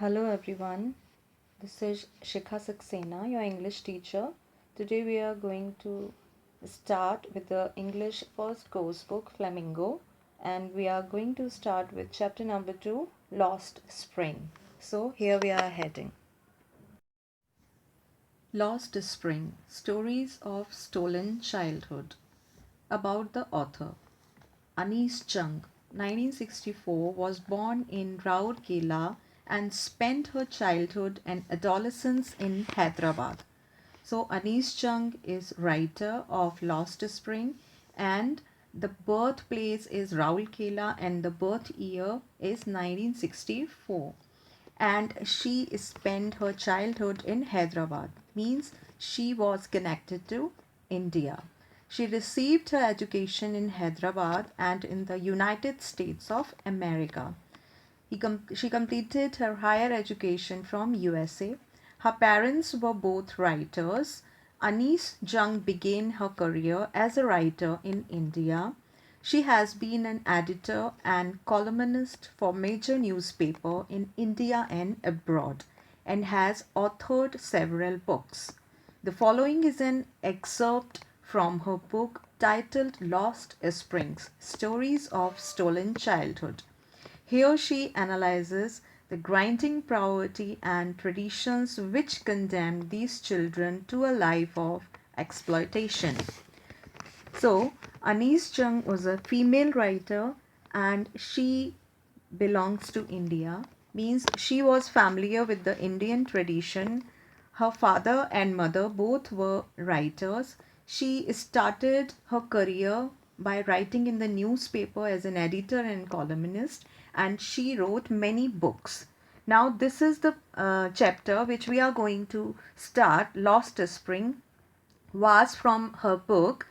Hello everyone, this is Shikha Saxena, your English teacher. Today we are going to start with the English first course book Flamingo, and we are going to start with chapter number 2, Lost Spring. So here we are heading. Lost Spring, Stories of Stolen Childhood. About the author. Anis Jung, 1964, was born in Rourkela and spent her childhood and adolescence in Hyderabad. So Anis Jung is writer of Lost Spring, and the birthplace is Rourkela and the birth year is 1964. And she spent her childhood in Hyderabad, means she was connected to India. She received her education in Hyderabad and in the United States of America. She completed her higher education from USA. Her parents were both writers. Anis Jung began her career as a writer in India. She has been an editor and columnist for major newspapers in India and abroad and has authored several books. The following is an excerpt from her book titled Lost Springs: Stories of Stolen Childhood. Here she analyzes the grinding poverty and traditions which condemn these children to a life of exploitation. So, Anis Jung was a female writer and she belongs to India, means she was familiar with the Indian tradition. Her father and mother both were writers. She started her career by writing in the newspaper as an editor and columnist, and she wrote many books. Now, this is the chapter which we are going to start. Lost Spring was from her book,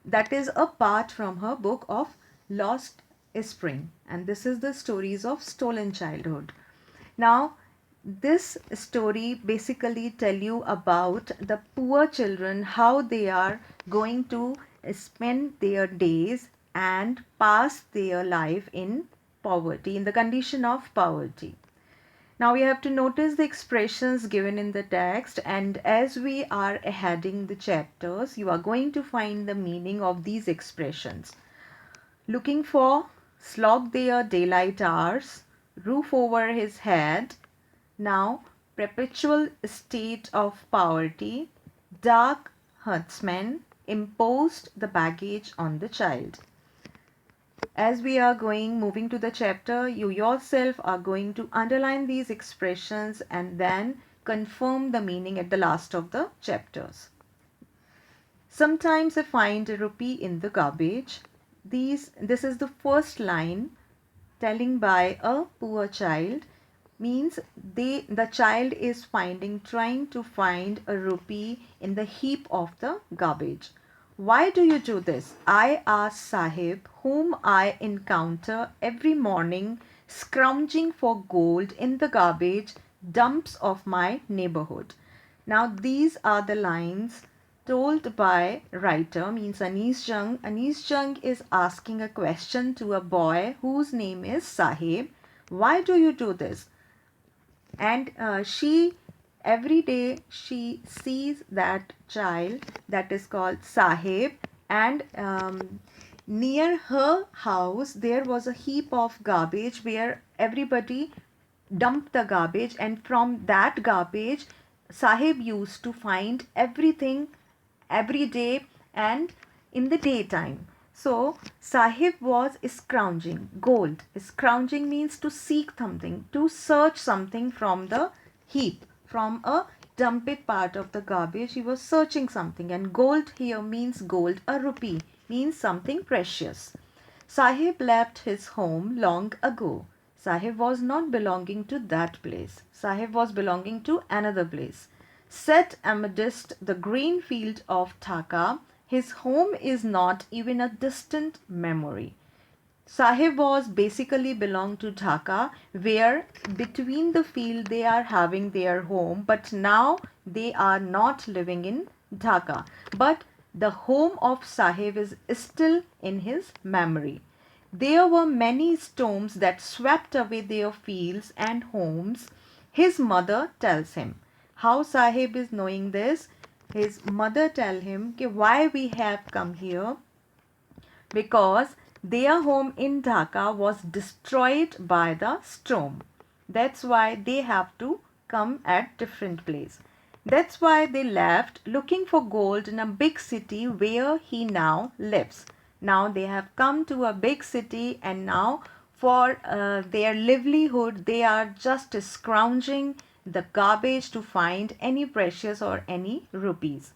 that is a part from her book of Lost Spring, and this is the stories of stolen childhood. Now, this story basically tell you about the poor children, how they are going to spend their days and pass their life in poverty, in the condition of poverty. Now we have to notice the expressions given in the text, and as we are heading the chapters, you are going to find the meaning of these expressions. Looking for, slog their daylight hours, roof over his head. Now, perpetual state of poverty, dark herdsmen imposed the baggage on the child. As we are moving to the chapter, you yourself are going to underline these expressions and then confirm the meaning at the last of the chapters. Sometimes I find a rupee in the garbage. This is the first line telling by a poor child, means the child is trying to find a rupee in the heap of the garbage. Why do you do this? I asked Sahib, whom I encounter every morning scrounging for gold in the garbage dumps of my neighborhood. Now these are the lines told by writer, means Anis Jung. Anis Jung is asking a question to a boy whose name is Sahib. Why do you do this? And she every day she sees that child that is called Sahib, and near her house there was a heap of garbage where everybody dumped the garbage, and from that garbage Sahib used to find everything every day and in the daytime. So Sahib was scrounging gold. Scrounging means to seek something, to search something from the heap, from a dumped part of the garbage. He was searching something, and gold here means gold. A rupee means something precious. Sahib left his home long ago. Sahib was not belonging to that place. Sahib was belonging to another place. Set amidst the green field of Dhaka, his home is not even a distant memory. Sahib was basically belong to Dhaka, where between the field they are having their home, but now they are not living in Dhaka. But the home of Sahib is still in his memory. There were many storms that swept away their fields and homes. His mother tells him. How Sahib is knowing this? His mother tell him why we have come here, because their home in Dhaka was destroyed by the storm. That's why they have to come at different place. That's why they left looking for gold in a big city where he now lives. Now they have come to a big city, and now for their livelihood they are just scrounging the garbage to find any precious or any rupees.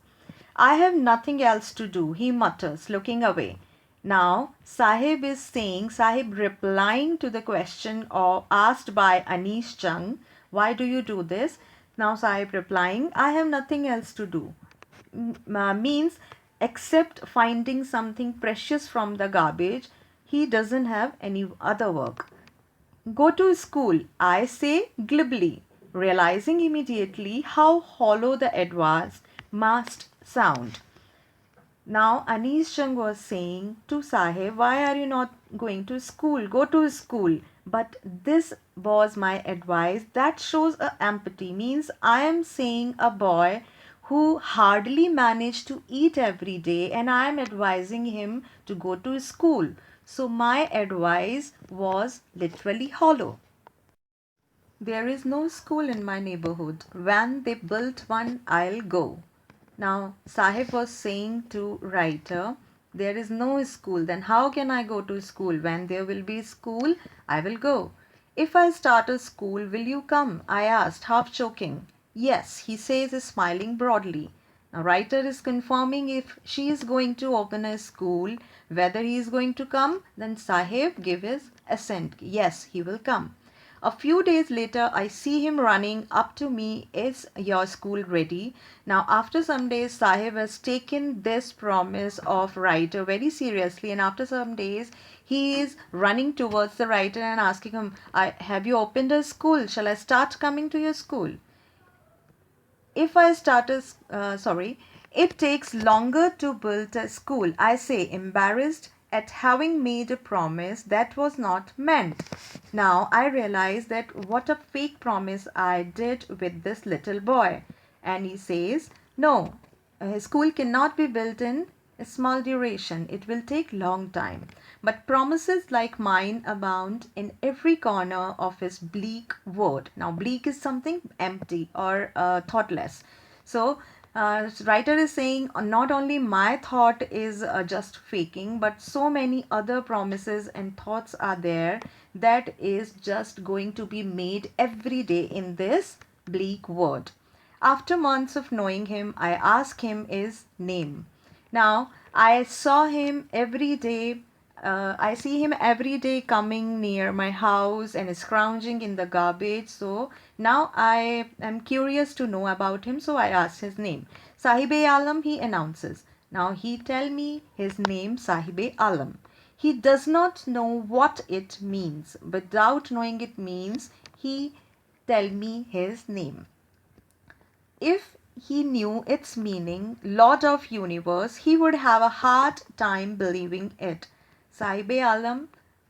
I have nothing else to do, he mutters, looking away. Now, Sahib replying to the question asked by Anish Chung, why do you do this? Now, Sahib replying, I have nothing else to do. Means, except finding something precious from the garbage, he doesn't have any other work. Go to school, I say glibly, realizing immediately how hollow the advice must sound. Now Anish Chung was saying to Sahib, why are you not going to school? Go to school. But this was my advice. That shows a empathy. Means I am saying a boy who hardly managed to eat every day, and I am advising him to go to school. So my advice was literally hollow. There is no school in my neighborhood. When they built one, I'll go. Now, Sahib was saying to writer, there is no school. Then how can I go to school? When there will be school, I will go. If I start a school, will you come? I asked, half choking. Yes, he says, smiling broadly. Now, writer is confirming if she is going to open a school, whether he is going to come. Then Sahib gave his assent. Yes, he will come. A few days later, I see him running up to me. Is your school ready? Now, after some days, Sahib has taken this promise of writer very seriously, and after some days, he is running towards the writer and asking him, have you opened a school? Shall I start coming to your school? If I start it takes longer to build a school. I say, embarrassed at having made a promise that was not meant. Now I realize that what a fake promise I did with this little boy. And he says, no, his school cannot be built in a small duration. It will take long time. But promises like mine abound in every corner of his bleak world. Now, bleak is something empty or thoughtless. So, writer is saying not only my thought is just faking, but so many other promises and thoughts are there that is just going to be made every day in this bleak world. After months of knowing him, I ask him his name. Now, I saw him every day. I see him every day coming near my house and scrounging in the garbage. So now I am curious to know about him. So I asked his name. Sahibe Alam, he announces. Now he tell me his name, Sahibe Alam. He does not know what it means. Without knowing it means, he tell me his name. If he knew its meaning, Lord of Universe, he would have a hard time believing it. Sahibe Alam,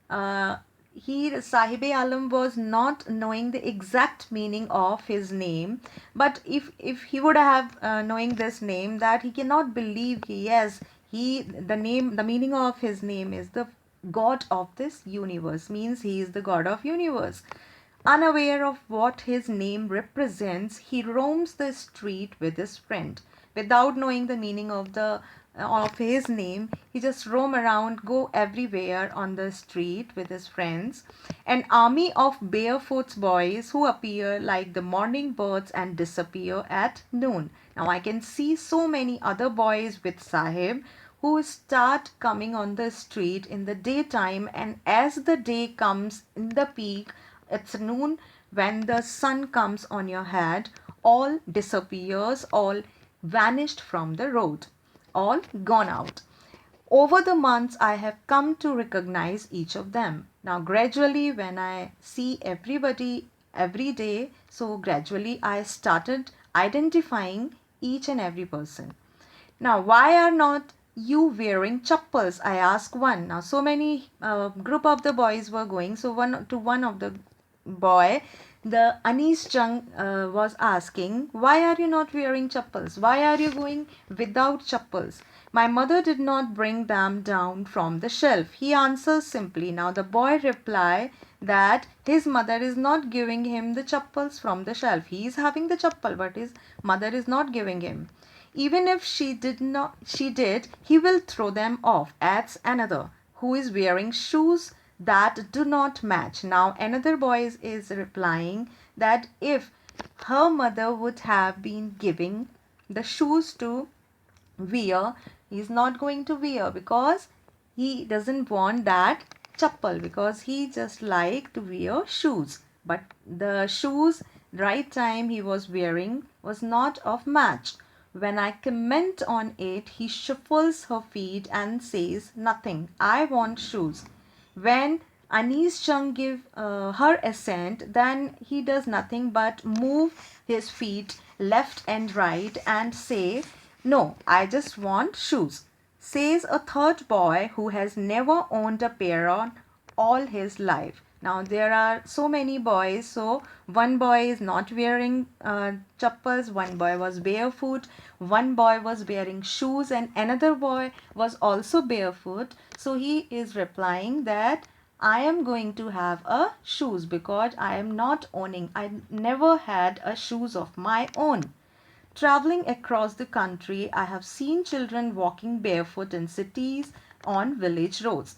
Sahibe Alam was not knowing the exact meaning of his name, but if he would have knowing this name, that he cannot believe the meaning of his name is the God of this universe, means he is the God of universe. Unaware of what his name represents, he roams the street with his friend. Without knowing the meaning of his name, he just roam around, go everywhere on the street with his friends. An army of barefoot boys who appear like the morning birds and disappear at noon. Now I can see so many other boys with Sahib who start coming on the street in the daytime, and as the day comes in the peak, it's noon, when the sun comes on your head, all disappears, all vanished from the road, all gone out. Over the months, I have come to recognize each of them. Now, gradually, when I see everybody every day, so gradually I started identifying each and every person. Now, why are not you wearing chappals? I ask one. Now, so many group of the boys were going. So one of the boy The Anis Jung was asking, "Why are you not wearing chappals? Why are you going without chappals?" "My mother did not bring them down from the shelf," he answers simply. Now the boy reply that his mother is not giving him the chappals from the shelf. He is having the chappal, but his mother is not giving him. "Even if she did, he will throw them off," adds another, who is wearing shoes that do not match. Now another boy is replying that if her mother would have been giving the shoes to wear, he's not going to wear because he doesn't want that chappal, because he just like to wear shoes. But the shoes right time he was wearing was not of match. When I comment on it, he shuffles her feet and says nothing. "I want shoes." When Anis Chung give her assent, then he does nothing but move his feet left and right and say, "No, I just want shoes," says a third boy who has never owned a pair on all his life. Now there are so many boys. So one boy is not wearing chappals, one boy was barefoot, one boy was wearing shoes, and another boy was also barefoot. So he is replying that I am going to have a shoes because I am not owning. I never had a shoes of my own. Traveling across the country, I have seen children walking barefoot in cities on village roads.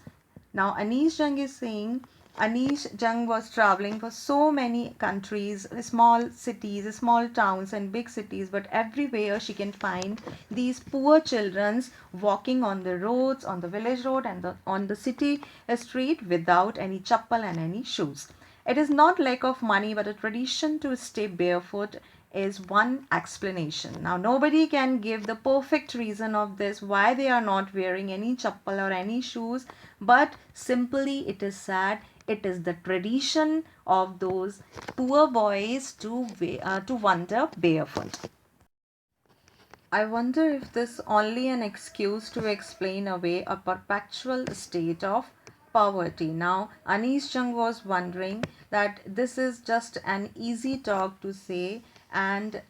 Now, Anish Jung is saying Anish Jung was traveling for so many countries, small cities, small towns, and big cities, but everywhere she can find these poor children walking on the roads, on the village road, and on the city street without any chappal and any shoes. It is not lack of money, but a tradition to stay barefoot is one explanation. Now, nobody can give the perfect reason of this, why they are not wearing any chappal or any shoes, but simply it is said it is the tradition of those poor boys to wander barefoot. I wonder if this only an excuse to explain away a perpetual state of poverty. Now, Anish Chung was wondering that this is just an easy talk to say, and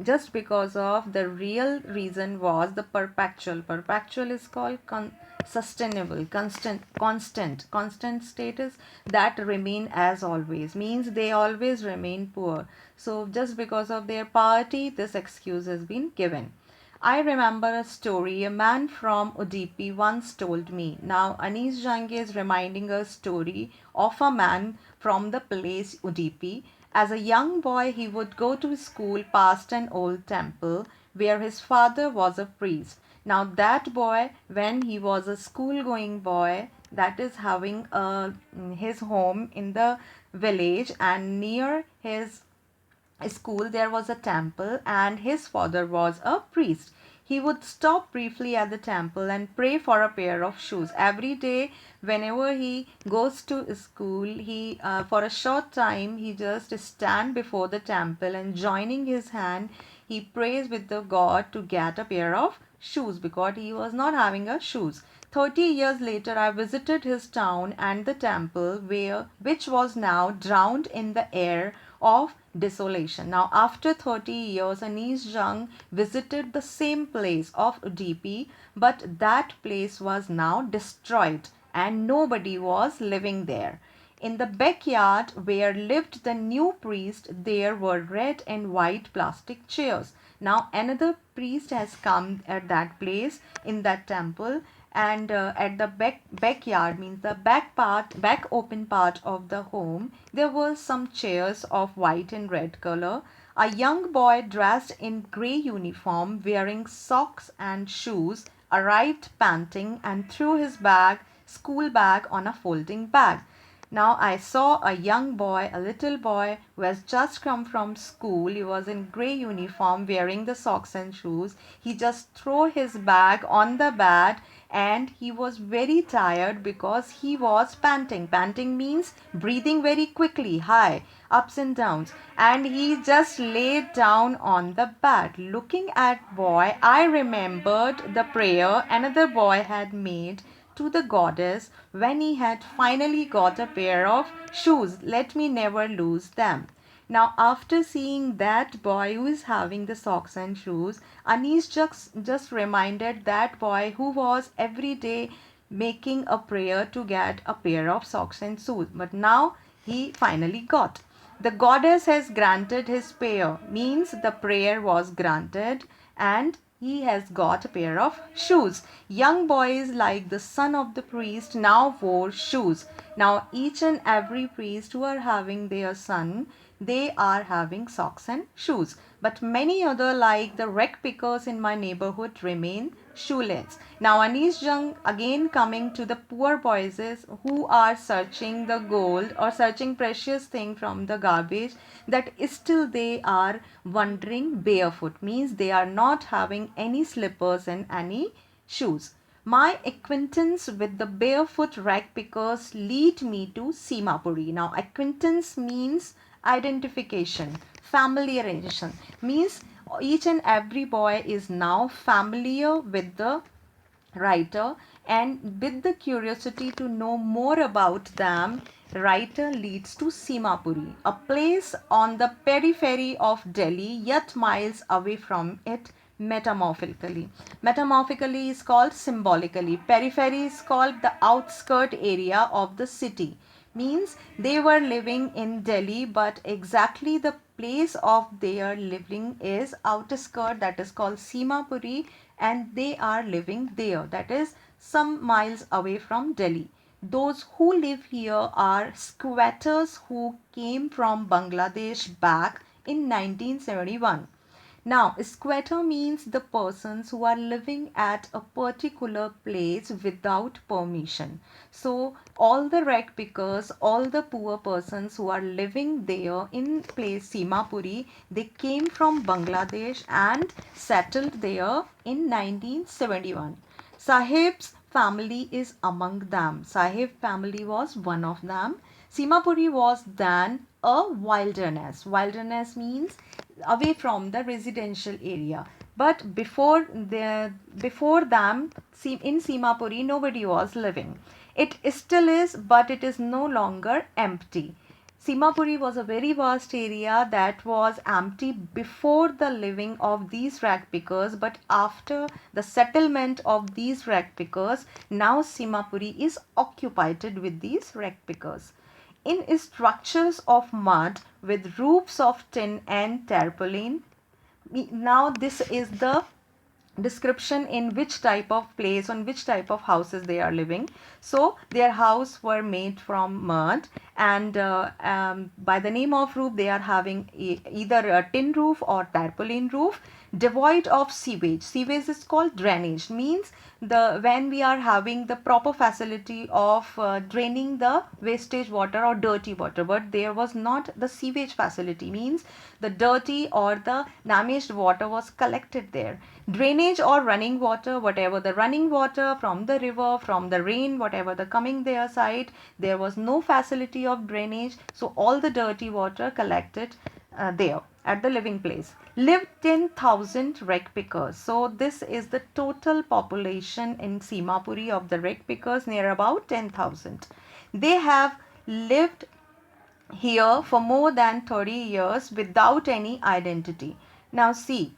just because of the real reason was the perpetual is called sustainable, constant status, that remain as always, means they always remain poor. So just because of their poverty, this excuse has been given. I remember a story a man from Udupi once told me. Now, Anis Jang is reminding a story of a man from the place Udupi. As a young boy, he would go to school past an old temple where his father was a priest. Now, that boy, when he was a school going boy, that is having his home in the village, and near his school there was a temple, and his father was a priest. He would stop briefly at the temple and pray for a pair of shoes every day. Whenever he goes to school, he for a short time he just stand before the temple, and joining his hand he prays with the god to get a pair of shoes because he was not having a shoes. 30 years later, I visited his town and the temple, which was now drowned in the air of desolation. Now, after 30 years, Anis Jung visited the same place of Udupi, but that place was now destroyed and nobody was living there. In the backyard where lived the new priest, there were red and white plastic chairs. Now, another priest has come at that place in that temple, and at the backyard, means the back open part of the home, there were some chairs of white and red color. A young boy dressed in grey uniform, wearing socks and shoes, arrived panting and threw his school bag on a folding bag. Now I saw a young boy, a little boy who has just come from school. He was in grey uniform, wearing the socks and shoes. He just threw his bag on the bed, and he was very tired because he was panting. Panting means breathing very quickly, high, ups and downs. And he just laid down on the bed. Looking at boy, I remembered the prayer another boy had made to the goddess when he had finally got a pair of shoes. Let me never lose them. Now, after seeing that boy who is having the socks and shoes, Anis just reminded that boy who was every day making a prayer to get a pair of socks and shoes. But now he finally got. The goddess has granted his prayer, means the prayer was granted and he has got a pair of shoes. Young boys like the son of the priest now wore shoes. Now each and every priest who are having their son, they are having socks and shoes. But many other like the wreck pickers in my neighborhood remain shoeless. Now Anis Jung again coming to the poor boys who are searching the gold or searching precious thing from the garbage, that still they are wandering barefoot, means they are not having any slippers and any shoes. My acquaintance with the barefoot rag pickers lead me to Simapuri. Now acquaintance means identification, familiarization, means each and every boy is now familiar with the writer, and with the curiosity to know more about them, writer leads to Simapuri, a place on the periphery of Delhi yet miles away from it. Metamorphically, metamorphically is called symbolically, periphery is called the outskirt area of the city, means they were living in Delhi but exactly the place of their living is outskirt, that is called Simapuri, and they are living there, that is some miles away from Delhi. Those who live here are squatters who came from Bangladesh back in 1971. Now, squatter means the persons who are living at a particular place without permission. So, all the rag pickers, all the poor persons who are living there in place Simapuri, they came from Bangladesh and settled there in 1971. Sahib's family is among them. Sahib family was one of them. Simapuri was then a wilderness. Wilderness means away from the residential area. But before them, in Simapuri, nobody was living. It still is, but it is no longer empty. Simapuri was a very vast area that was empty before the living of these rag pickers, but after the settlement of these rag pickers, now Simapuri is occupied with these rag pickers. In structures of mud with roofs of tin and tarpaulin. Now this is the description in which type of place, on which type of houses they are living. So their house were made from mud, and by the name of roof they are having either a tin roof or tarpaulin roof, devoid of sewage. Sewage is called drainage, means the when we are having the proper facility of draining the wastage water or dirty water, but there was not the sewage facility, means the dirty or the damaged water was collected there. Drainage or running water, whatever the running water from the river, from the rain, whatever the coming their side, there was no facility of drainage, so all the dirty water collected there at the living place. Lived 10,000 rag pickers. So this is the total population in Simapuri of the rag pickers, near about 10,000. They have lived here for more than 30 years without any identity. Now see,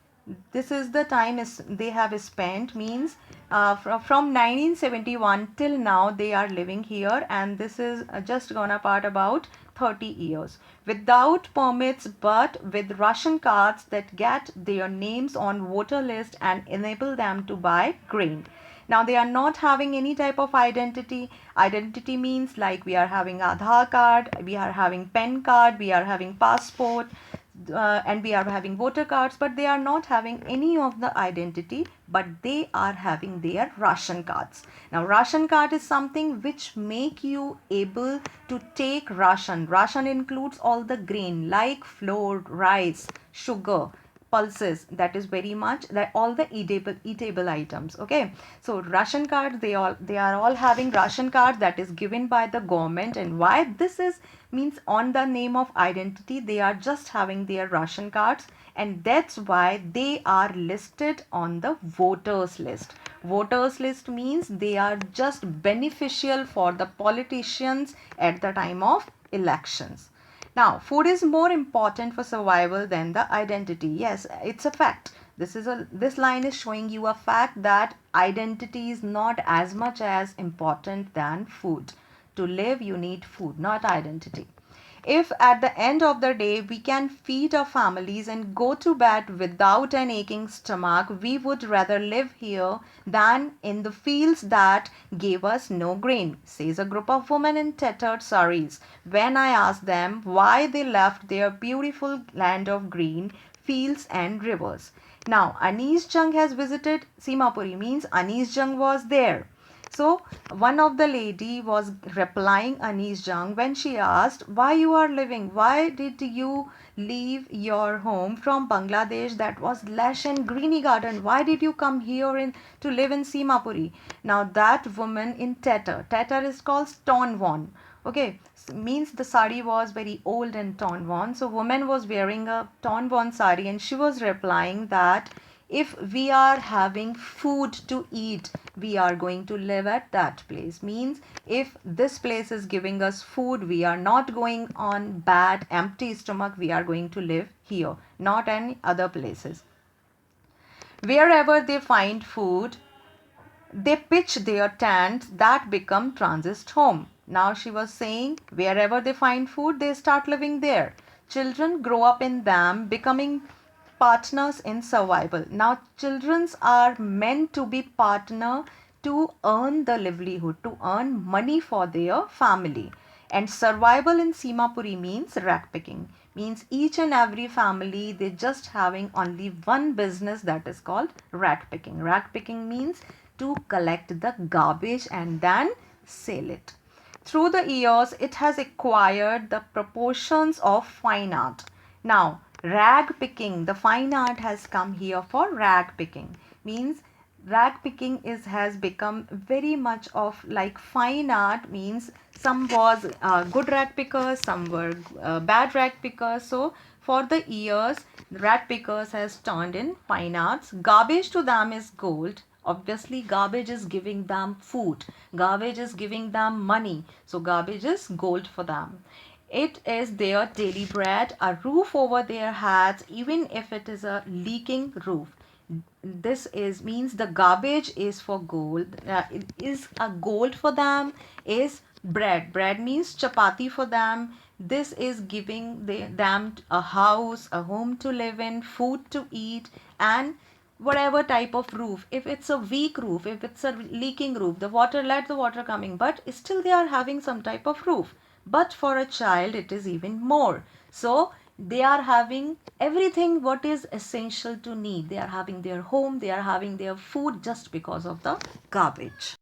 this is the time they have spent, means from 1971 till now they are living here, and this is just gonna part about 30 years without permits but with ration cards that get their names on voter list and enable them to buy grain. Now they are not having any type of identity. Identity means like we are having Aadhaar card, we are having PAN card, we are having passport, and we are having voter cards, but they are not having any of the identity, but they are having their ration cards. Now ration card is something which make you able to take ration. Ration includes all the grain like flour, rice, sugar, pulses, that is very much that all the eatable items. Okay, so ration card, they are all having ration card that is given by the government. And why this is, means on the name of identity they are just having their ration cards, and that's why they are listed on the voters list. Voters list means they are just beneficial for the politicians at the time of elections. Now, food is more important for survival than the identity. Yes, it's a fact. This line is showing you a fact that identity is not as much as important than food. To live, you need food, not identity. If at the end of the day we can feed our families and go to bed without an aching stomach, we would rather live here than in the fields that gave us no grain, says a group of women in tattered saris. When I asked them why they left their beautiful land of green fields and rivers. Now, Anis Jung has visited Simapuri, means Anis Jung was there. So one of the lady was replying Anis Jung when she asked why you are living, why did you leave your home from Bangladesh that was lush and greeny garden, why did you come here to live in Simapuri? Now that woman in Tatar is called Tonwan. Okay, means the sari was very old and torn worn. So woman was wearing a torn worn sari and she was replying that if we are having food to eat, we are going to live at that place. Means if this place is giving us food, we are not going on bad empty stomach, we are going to live here, not any other places. Wherever they find food, they pitch their tents that become transit home. Now she was saying wherever they find food, they start living there. Children grow up in them, becoming partners in survival. Now children are meant to be partner to earn the livelihood, to earn money for their family. And survival in Simapuri means rag picking. Means each and every family, they just having only one business, that is called rag picking. Rag picking means to collect the garbage and then sell it. Through the years, it has acquired the proportions of fine art. Now, rag picking, the fine art has come here for rag picking. Means rag picking has become very much of like fine art. Means some was good rag pickers, some were bad rag pickers. So for the years, rag pickers has turned in fine arts. Garbage to them is gold. Obviously garbage is giving them food, garbage is giving them money, so garbage is gold for them. It is their daily bread, a roof over their heads, even if it is a leaking roof. This is means the garbage is for gold, it is a gold for them, is bread means chapati for them. This is giving them a house, a home to live in, food to eat, and whatever type of roof. If it's a weak roof, if it's a leaking roof, let the water coming, but still they are having some type of roof. But for a child it is even more. So they are having everything what is essential to need. They are having their home, they are having their food, just because of the garbage.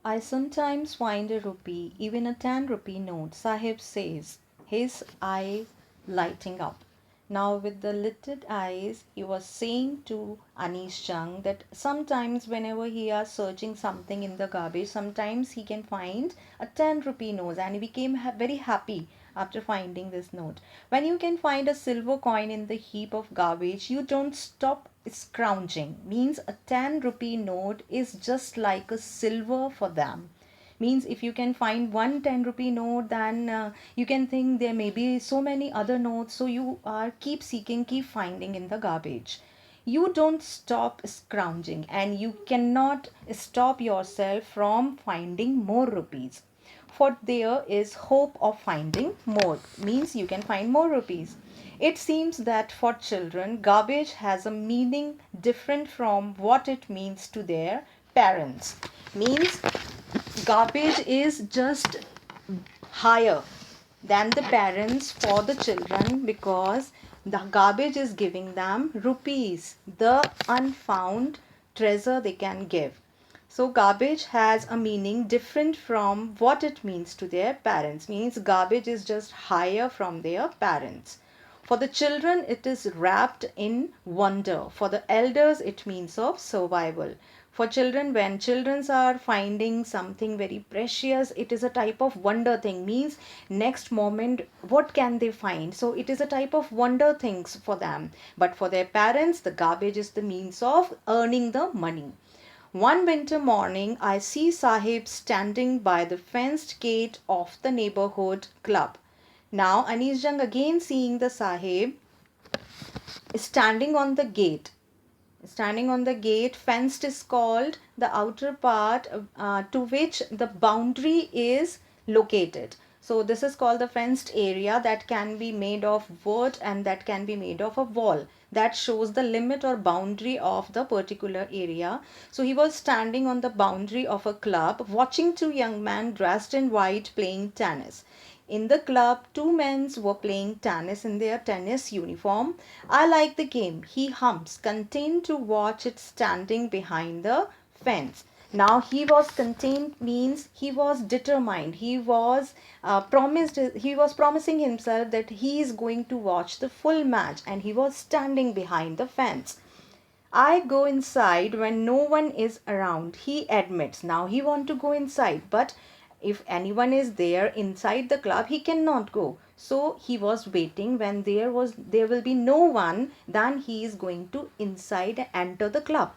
I sometimes find a rupee, even a 10 rupee note, Sahib says, his eye lighting up. Now, with the lidded eyes, he was saying to Anish Jung that sometimes, whenever he is searching something in the garbage, sometimes he can find a 10 rupee note, and he became very happy after finding this note. When you can find a silver coin in the heap of garbage, you don't stop scrounging. Means a 10 rupee note is just like a silver for them. Means if you can find one 10 rupee note, then you can think there may be so many other notes, so you are keep seeking, keep finding in the garbage. You don't stop scrounging, and you cannot stop yourself from finding more rupees, for there is hope of finding more. Means you can find more rupees. It seems that for children, garbage has a meaning different from what it means to their parents. Means garbage is just higher than the parents for the children, because the garbage is giving them rupees, the unfound treasure they can give. So garbage has a meaning different from what it means to their parents. Means garbage is just higher from their parents. For the children, it is wrapped in wonder. For the elders, it means of survival. For children, when children are finding something very precious, it is a type of wonder thing. Means next moment, what can they find? So it is a type of wonder things for them. But for their parents, the garbage is the means of earning the money. One winter morning, I see Sahib standing by the fenced gate of the neighborhood club. Now Anis Jung, again seeing the Sahib, is standing on the gate. Standing on the gate, fenced is called the outer part to which the boundary is located. So this is called the fenced area that can be made of wood and that can be made of a wall that shows the limit or boundary of the particular area. So he was standing on the boundary of a club watching two young men dressed in white playing tennis. In the club, two men were playing tennis in their tennis uniform. I like the game, he hums, content to watch it standing behind the fence. Now he was content means he was determined. He was promising himself that he is going to watch the full match and he was standing behind the fence. I go inside when no one is around, he admits. Now he want to go inside, but if anyone is there inside the club, he cannot go. So he was waiting when there will be no one, then he is going to inside enter the club.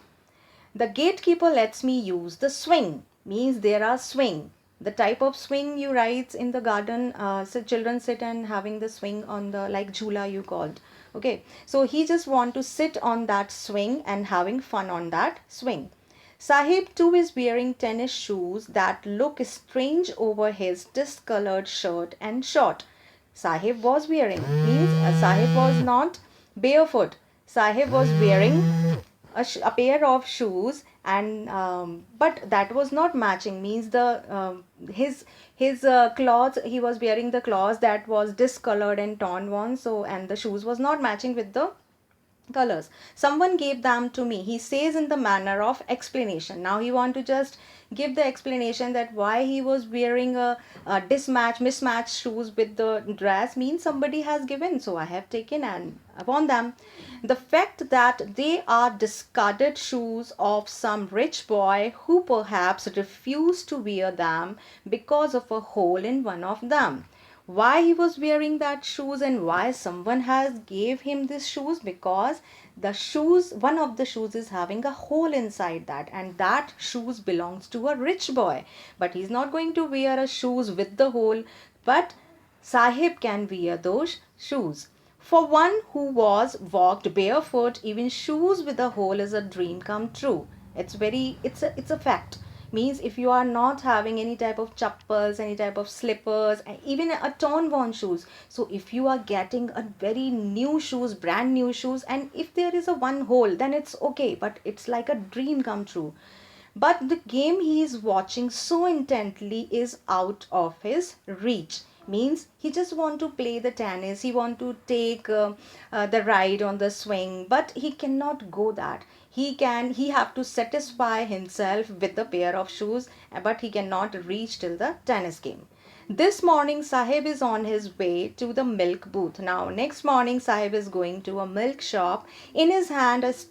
The gatekeeper lets me use the swing, means there are swing. The type of swing you ride in the garden, so children sit and having the swing on the like jhula you called. Okay, so he just want to sit on that swing and having fun on that swing. Sahib too is wearing tennis shoes that look strange over his discolored shirt and short. Sahib was wearing, means Sahib was not barefoot. Sahib was wearing a pair of shoes, and but that was not matching, means the his clothes, he was wearing the clothes that was discolored and torn one, so and the shoes was not matching with the colors. Someone gave them to me, he says in the manner of explanation. Now he want to just give the explanation that why he was wearing a mismatched shoes with the dress, means somebody has given, so I have taken and upon them. The fact that they are discarded shoes of some rich boy who perhaps refused to wear them because of a hole in one of them. Why he was wearing that shoes and why someone has gave him these shoes, because the shoes, one of the shoes is having a hole inside that, and that shoes belongs to a rich boy, but he's not going to wear a shoes with the hole, but Sahib can wear those shoes. For one who was walked barefoot, even shoes with a hole is a dream come true. It's a fact. Means if you are not having any type of chappals, any type of slippers, and even a torn worn shoes, so if you are getting a very new shoes, brand new shoes, and if there is a one hole, then it's okay, but it's like a dream come true. But the game he is watching so intently is out of his reach, means he just want to play the tennis, he want to take the ride on the swing, but he cannot go that. He have to satisfy himself with a pair of shoes, but he cannot reach till the tennis game. This morning Sahib is on his way to the milk booth. Now next morning Sahib is going to a milk shop. In his hand is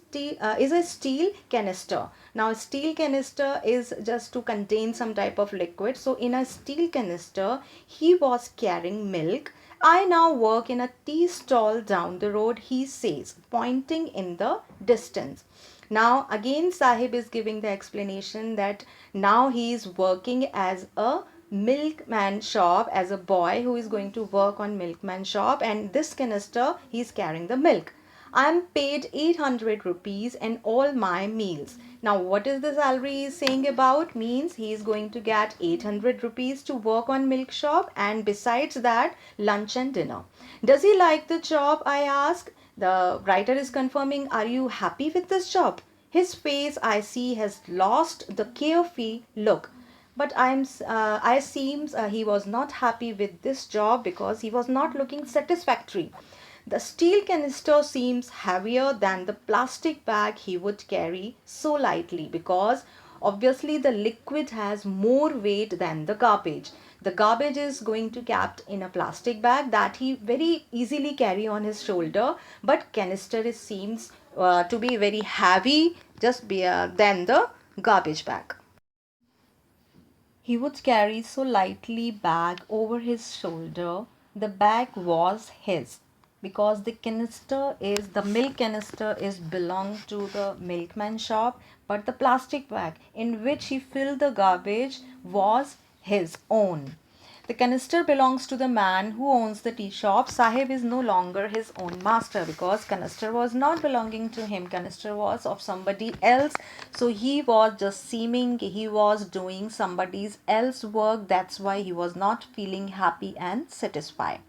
a steel canister. Now steel canister is just to contain some type of liquid. So in a steel canister he was carrying milk. I now work in a tea stall down the road, he says, pointing in the distance. Now again Sahib is giving the explanation that now he is working as a milkman shop, as a boy who is going to work on milkman shop, and this canister he is carrying the milk. I am paid 800 rupees and all my meals. Now what is the salary he is saying about? Means he is going to get 800 rupees to work on milk shop, and besides that lunch and dinner. Does he like the job, I ask. The writer is confirming, are you happy with this job? His face I see has lost the carefree look, but I seems he was not happy with this job because he was not looking satisfactory. The steel canister seems heavier than the plastic bag he would carry so lightly, because obviously the liquid has more weight than the garbage. The garbage is going to kept in a plastic bag that he very easily carry on his shoulder, but canister is seems to be very heavy just than the garbage bag. He would carry so lightly bag over his shoulder. The bag was his, because the milk canister is belong to the milkman shop, but the plastic bag in which he filled the garbage was his own. The canister belongs to the man who owns the tea shop. Sahib is no longer his own master because canister was not belonging to him. Canister was of somebody else. So he was just seeming he was doing somebody's else work. That's why he was not feeling happy and satisfied.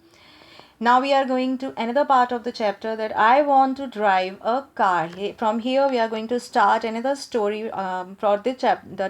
Now we are going to another part of the chapter that I want to drive a car. From here we are going to start another story for the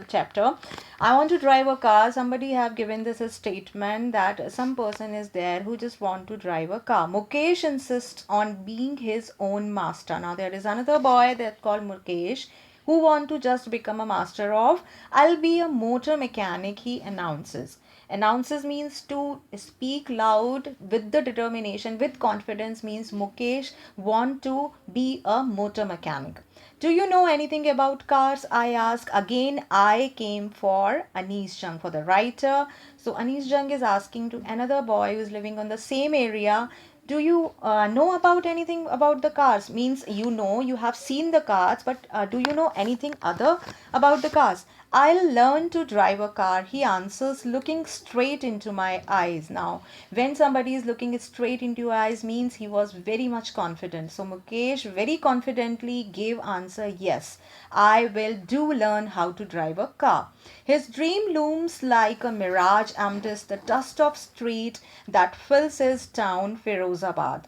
chapter. I want to drive a car. Somebody have given this a statement that some person is there who just want to drive a car. Mukesh insists on being his own master. Now there is another boy that called Mukesh who want to just become a master of. I'll be a motor mechanic, he announces. Announces means to speak loud with the determination, with confidence, means Mukesh want to be a motor mechanic. Do you know anything about cars? I ask. Again, I came for Anis Jung, for the writer. So Anis Jung is asking to another boy who is living on the same area, do you know about anything about the cars? Means you know, you have seen the cars, but do you know anything other about the cars? I'll learn to drive a car, he answers, looking straight into my eyes. Now, when somebody is looking straight into your eyes means he was very much confident. So Mukesh very confidently gave answer, yes, I will do learn how to drive a car. His dream looms like a mirage amidst the dust of street that fills his town, Firozabad.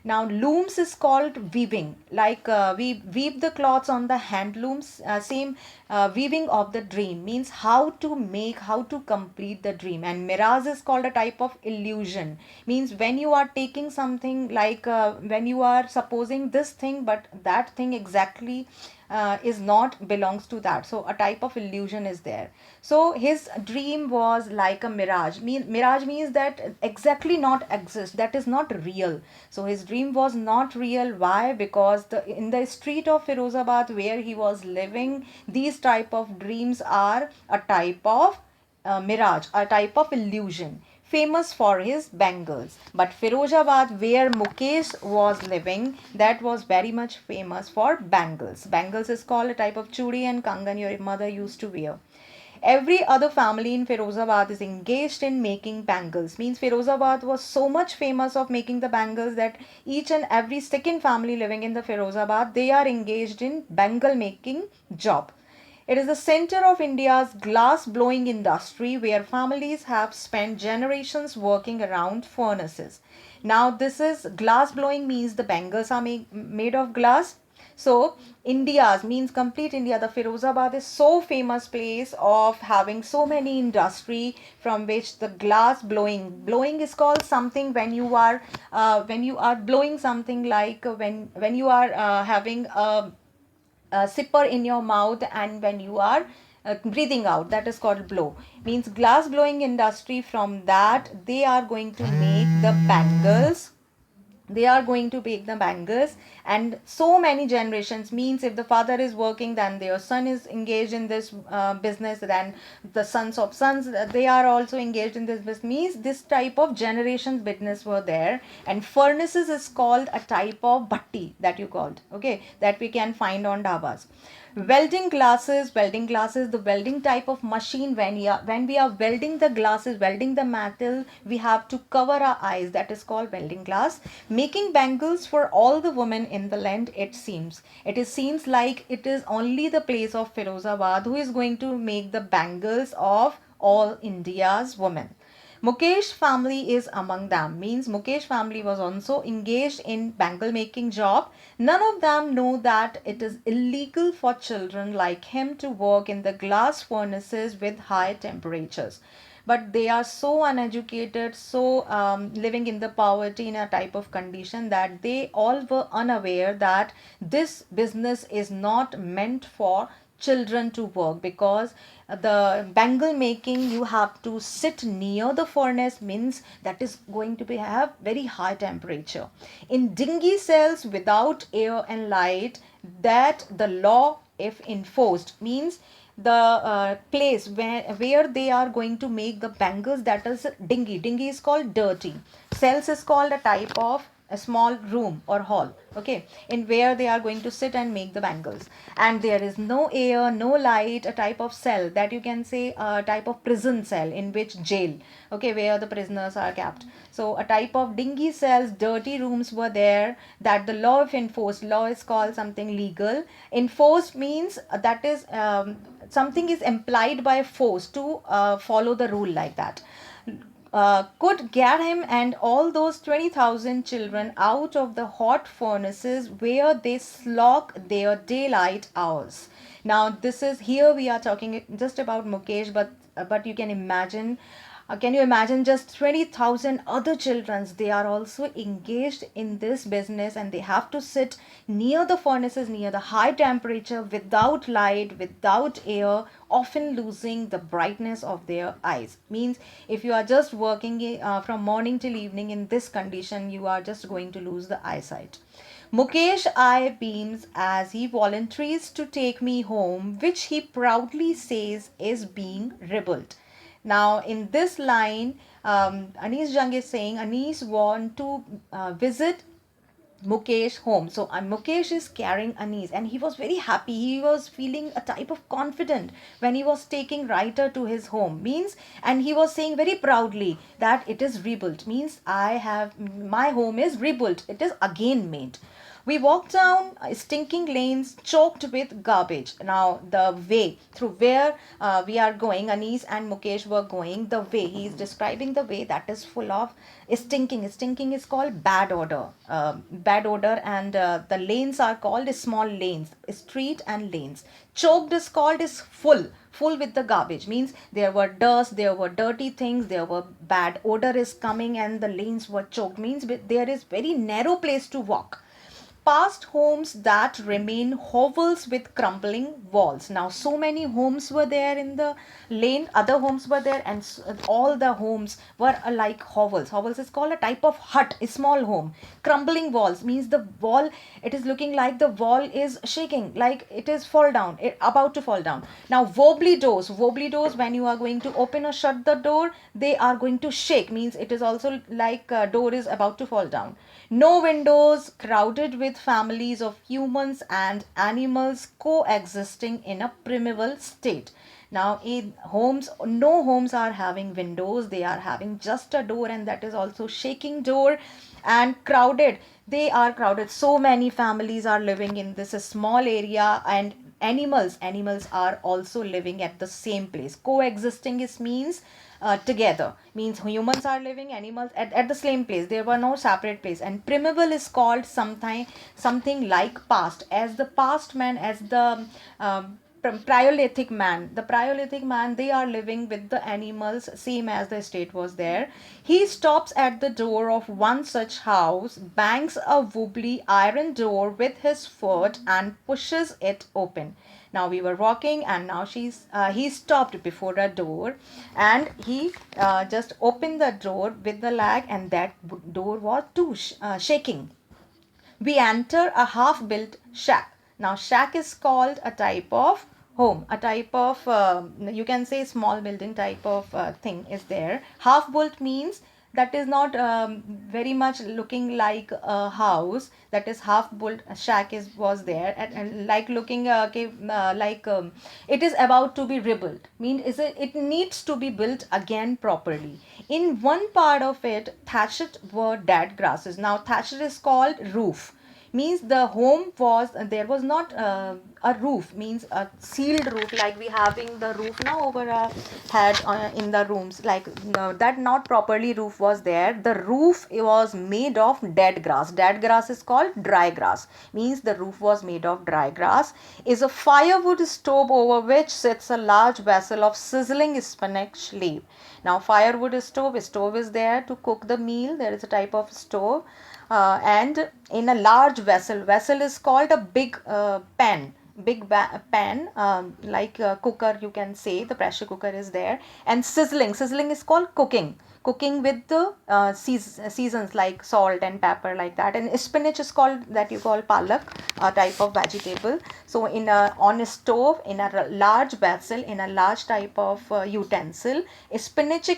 Now, looms is called weaving, like we weave the cloths on the hand looms. Same weaving of the dream means how to make, how to complete the dream. And mirage is called a type of illusion, means when you are taking something like when you are supposing this thing, but that thing exactly is not belongs to that, so a type of illusion is there. So his dream was like a mirage. Mirage means that exactly not exist, that is not real. So his dream was not real. Why? Because in the street of Firozabad where he was living, these type of dreams are a type of mirage, a type of illusion, famous for his bangles. But Firozabad, where Mukesh was living, that was very much famous for bangles. Bangles is called a type of chudi and kangan your mother used to wear. Every other family in Firozabad is engaged in making bangles. Means Firozabad was so much famous of making the bangles that each and every second family living in the Firozabad, they are engaged in bangle making job. It is the center of India's glass blowing industry where families have spent generations working around furnaces. Now, this is glass blowing means the bangles are made of glass. So, India's means complete India. The Firozabad is so famous place of having so many industry from which the glass blowing is called something when you are blowing something like when you are having a sipper in your mouth and when you are breathing out, that is called blow. Means glass blowing industry, from that they are going to make the bangles, they are going to make the bangles. And so many generations, means if the father is working, then their son is engaged in this business, then the sons of sons, they are also engaged in this business. Means this type of generations business were there. And furnaces is called a type of bhatti that you called, okay, that we can find on dhabas. Welding glasses, the welding type of machine. When we are welding the glasses, welding the metal, we have to cover our eyes, that is called welding glass. Making bangles for all the women in the land, it seems like it is only the place of Firozabad who is going to make the bangles of all India's women. Mukesh family is among them. Means Mukesh family was also engaged in bangle making job. None of them know that it is illegal for children like him to work in the glass furnaces with high temperatures. But they are so uneducated, so living in the poverty in a type of condition, that they all were unaware that this business is not meant for children to work, because the bangle making you have to sit near the furnace, means that is going to be have very high temperature in dingy cells without air and light, that the law if enforced, means the place where they are going to make the bangles, that is dingy is called dirty, cells is called a type of a small room or hall, okay, in where they are going to sit and make the bangles. And there is no air, no light, a type of cell that you can say a type of prison cell, in which jail, okay, where the prisoners are kept. So a type of dingy cells, dirty rooms were there, that the law of enforced. Law is called something legal. Enforced means that is something is implied by force to follow the rule, like that. Could get him and all those 20,000 children out of the hot furnaces where they slog their daylight hours. Now, this is here we are talking just about Mukesh, but you can imagine. Can you imagine just 20,000 other children? They are also engaged in this business, and they have to sit near the furnaces, near the high temperature, without light, without air, often losing the brightness of their eyes. Means if you are just working from morning till evening in this condition, you are just going to lose the eyesight. Mukesh eye beams as he volunteers to take me home, which he proudly says is being rebuilt. Now, in this line, Anis Jung is saying Anis want to visit Mukesh home. So Mukesh is carrying Anis, and he was very happy. He was feeling a type of confident when he was taking Writer to his home. Means, and he was saying very proudly that it is rebuilt. Means my home is rebuilt. It is again made. We walked down stinking lanes choked with garbage. Now, the way through where we are going, Anis and Mukesh were going, the way he is describing the way that is full of stinking. Stinking is called bad odor. Bad odor, and the lanes are called small lanes, street and lanes. Choked is called is full with the garbage. Means there were dust, there were dirty things, there were bad odor is coming, and the lanes were choked. Means there is very narrow place to walk past homes that remain hovels with crumbling walls. Now, so many homes were there in the lane, other homes were there, and all the homes were like hovels. Hovels is called a type of hut, a small home. Crumbling walls means the wall, it is looking like the wall is shaking, like it is about to fall down. Now, wobbly doors, when you are going to open or shut the door, they are going to shake, means it is also like a door is about to fall down. No windows, crowded with families of humans and animals coexisting in a primeval state. Now, in homes, no homes are having windows, they are having just a door, and that is also shaking door. And crowded, they are crowded. So many families are living in this small area, and animals are also living at the same place. Coexisting is means together, means humans are living, animals at the same place, there were no separate place. And primeval is called something like past, as the past man, as the Paleolithic man, they are living with the animals, same as the state was there. He stops at the door of one such house, bangs a wobbly iron door with his foot, and pushes it open. Now we were walking, and now he stopped before a door, and he just opened the door with the leg, and that door was too shaking. We enter a half built shack. Now, shack is called a type of home, a type of, you can say, small building type of thing is there. Half built means that is not very much looking like a house, that is half built shack is was there, and like looking like it is about to be rebuilt, mean is it needs to be built again properly. In one part of it, thatched were dead grasses. Now, thatched is called roof, means the home was, there was not a roof, means a sealed roof like we having the roof now over our head in the rooms, like that not properly roof was there. The roof was made of dead grass. Dead grass is called dry grass, means the roof was made of dry grass. Is a firewood stove over which sits a large vessel of sizzling spinach leaf. Now, firewood stove is there to cook the meal, there is a type of stove. And in a large vessel is called a big pan, pan, like a cooker, you can say the pressure cooker is there. And sizzling is called cooking. cooking with the seasons like salt and pepper like that. And spinach is called, that you call palak, a type of vegetable. So in a, on a stove, in a large vessel, in a large type of utensil, spinach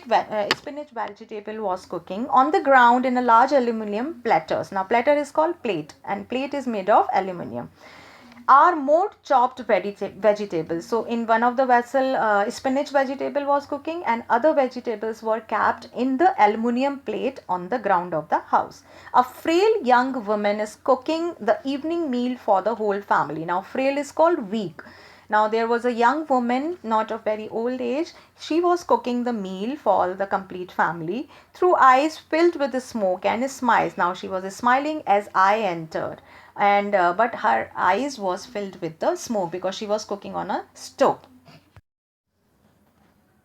vegetable was cooking on the ground in a large aluminum platters. Now platter is called plate, and plate is made of aluminum. Are more chopped vegetables. So in one of the vessel, spinach vegetable was cooking, and other vegetables were kept in the aluminium plate on the ground of the house. A frail young woman is cooking the evening meal for the whole family. Now frail is called weak. Now there was a young woman, not of very old age. She was cooking the meal for the complete family through eyes filled with the smoke and smiles. Now she was smiling as I entered, and but her eyes was filled with the smoke because she was cooking on a stove.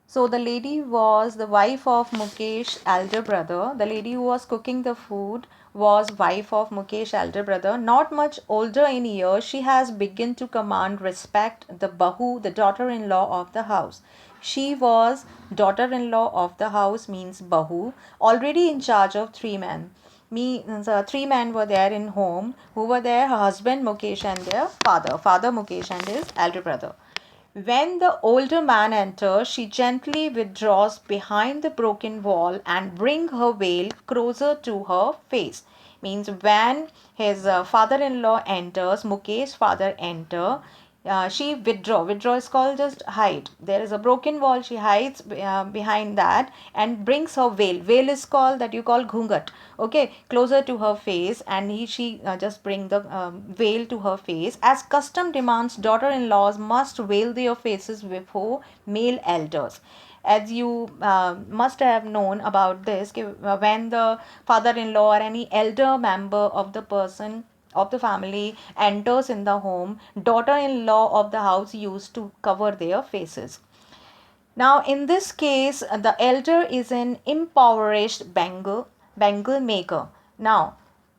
So the lady was the wife of Mukesh elder brother. The lady who was cooking the food was wife of Mukesh elder brother. Not much older in years, she has begun to command respect. The bahu, the daughter-in-law of the house. She was daughter-in-law of the house, means bahu, already in charge of three men. Three men were there in home. Who were there? Her husband Mukesh and their father Mukesh and his elder brother. When the older man enters, she gently withdraws behind the broken wall and bring her veil closer to her face. Means when his father-in-law enters, Mukesh father enter, she withdraw. Withdraw is called just hide. There is a broken wall. She hides behind that and brings her veil. Veil is called, that you call ghungat. Okay, closer to her face, and she just bring the veil to her face. As custom demands, daughter-in-laws must veil their faces before male elders. As you must have known about this, when the father-in-law or any elder member of the person of the family enters in the home, daughter-in-law of the house used to cover their faces. Now, in this case, the elder is an impoverished bangle maker. Now,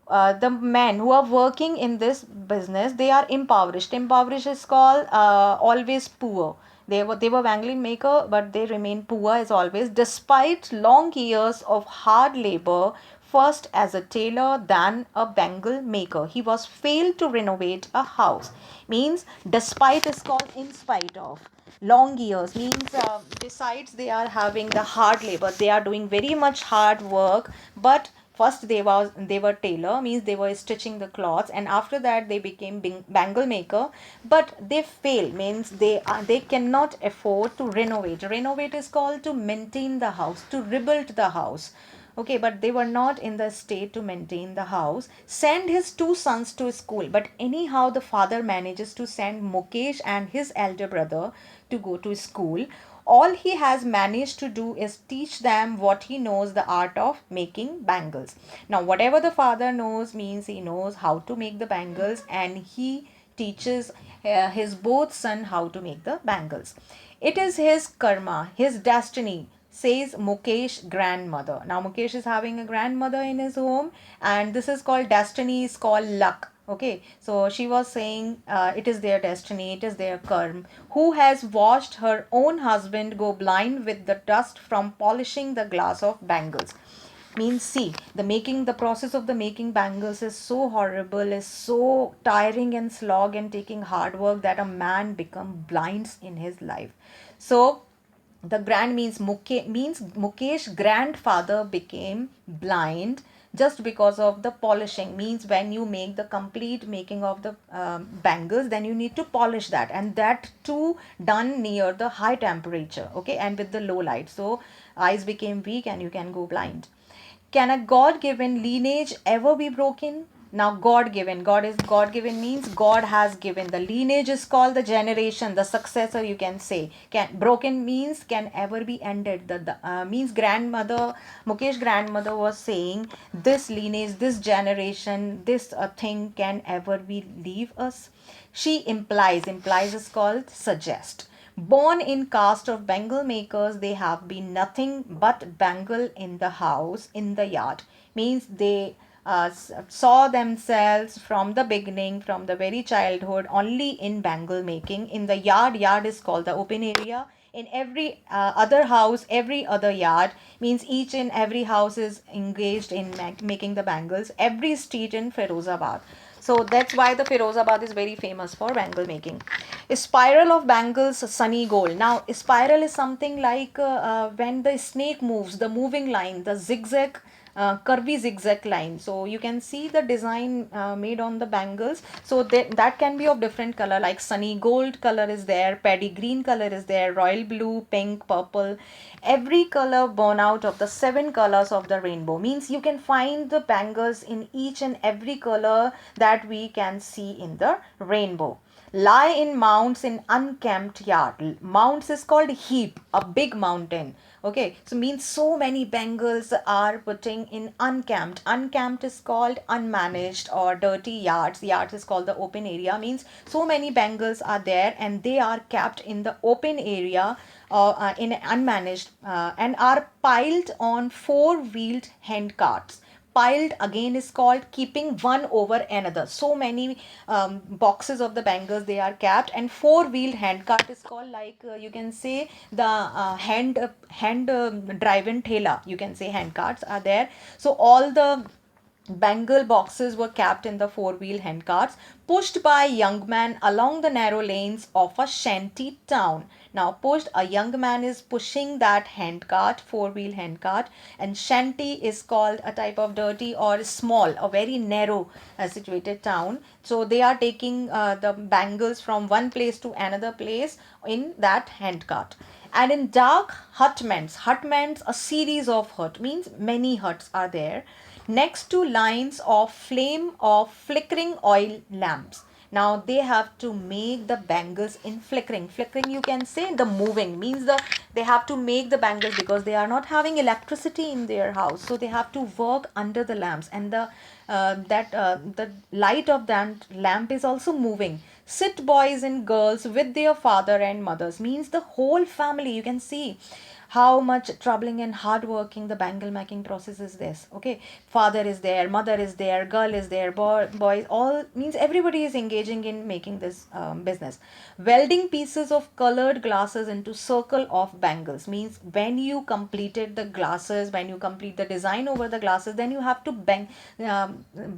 the men who are working in this business, they are impoverished. Impoverished is called always poor. They were bangle maker, but they remain poor as always, despite long years of hard labor. First as a tailor, then a bangle maker, he was failed to renovate a house. Means despite is called in spite of. Long years means besides they are having the hard labor, they are doing very much hard work. But first they were tailor, means they were stitching the cloths, and after that they became bangle maker. But they fail, means they cannot afford to renovate. Renovate is called to maintain the house, to rebuild the house. Okay, but they were not in the state to maintain the house. Send his two sons to school, but anyhow the father manages to send Mukesh and his elder brother to go to school. All he has managed to do is teach them what he knows, the art of making bangles. Now whatever the father knows, means he knows how to make the bangles, and he teaches his both son how to make the bangles. It is his karma, his destiny, says Mukesh grandmother. Now Mukesh is having a grandmother in his home, and this is called destiny, is called luck. Okay, so she was saying it is their destiny, it is their karma, who has watched her own husband go blind with the dust from polishing the glass of bangles. Means see, the process of the making bangles is so horrible, is so tiring and slog and taking hard work, that a man become blinds in his life. So the grand means Mukesh grandfather became blind just because of the polishing. Means when you make the complete making of the bangles, then you need to polish that, and that too done near the high temperature, okay, and with the low light. So eyes became weak and you can go blind. Can a God given lineage ever be broken? Now, God given means God has given. The lineage is called the generation, the successor, you can say. Can broken means can ever be ended. The means grandmother, Mukesh grandmother was saying, this lineage, this generation, this thing can ever be leave us. She implies is called suggest. Born in caste of bangle makers, they have been nothing but bangle in the house, in the yard. Means they saw themselves from the beginning, from the very childhood, only in bangle making. In the yard, yard is called the open area. In every other house, every other yard, means each and every house is engaged in making the bangles. Every street in Firozabad. So that's why the Firozabad is very famous for bangle making. A spiral of bangles, sunny gold. Now, a spiral is something like when the snake moves, the moving line, the zigzag, curvy zigzag line. So you can see the design made on the bangles. So that can be of different color, like sunny gold color is there, paddy green color is there, royal blue, pink, purple. Every color born out of the 7 colors of the rainbow, means you can find the bangles in each and every color that we can see in the rainbow. Lie in mounds in unkempt yard. Mounds is called heap, a big mountain. Okay, so means so many bangles are putting in unkempt. Unkempt is called unmanaged or dirty yards. Yards is called the open area. Means so many bangles are there and they are kept in the open area in unmanaged and are piled on four-wheeled hand carts. Piled again is called keeping one over another. So many boxes of the bangles they are kept, and four-wheeled hand cart is called, like you can say the hand driven thela, you can say hand carts are there. So all the bangle boxes were kept in the four-wheel handcarts, pushed by young man along the narrow lanes of a shanty town. Now, pushed, a young man is pushing that handcart, four-wheel handcart, and shanty is called a type of dirty or small, a very narrow situated town. So they are taking the bangles from one place to another place in that handcart. And in dark hutments, a series of hut, means many huts are there, next to lines of flame of flickering oil lamps. Now they have to make the bangles in flickering. Flickering, you can say the moving, means they have to make the bangles because they are not having electricity in their house. So they have to work under the lamps, and the light of that lamp is also moving. Sit boys and girls with their father and mothers, means the whole family. You can see how much troubling and hard working the bangle making process is this. Okay, father is there, mother is there, girl is there, boys, all, means everybody is engaging in making this business. Welding pieces of colored glasses into circle of bangles, means when you completed the glasses, when you complete the design over the glasses, then you have to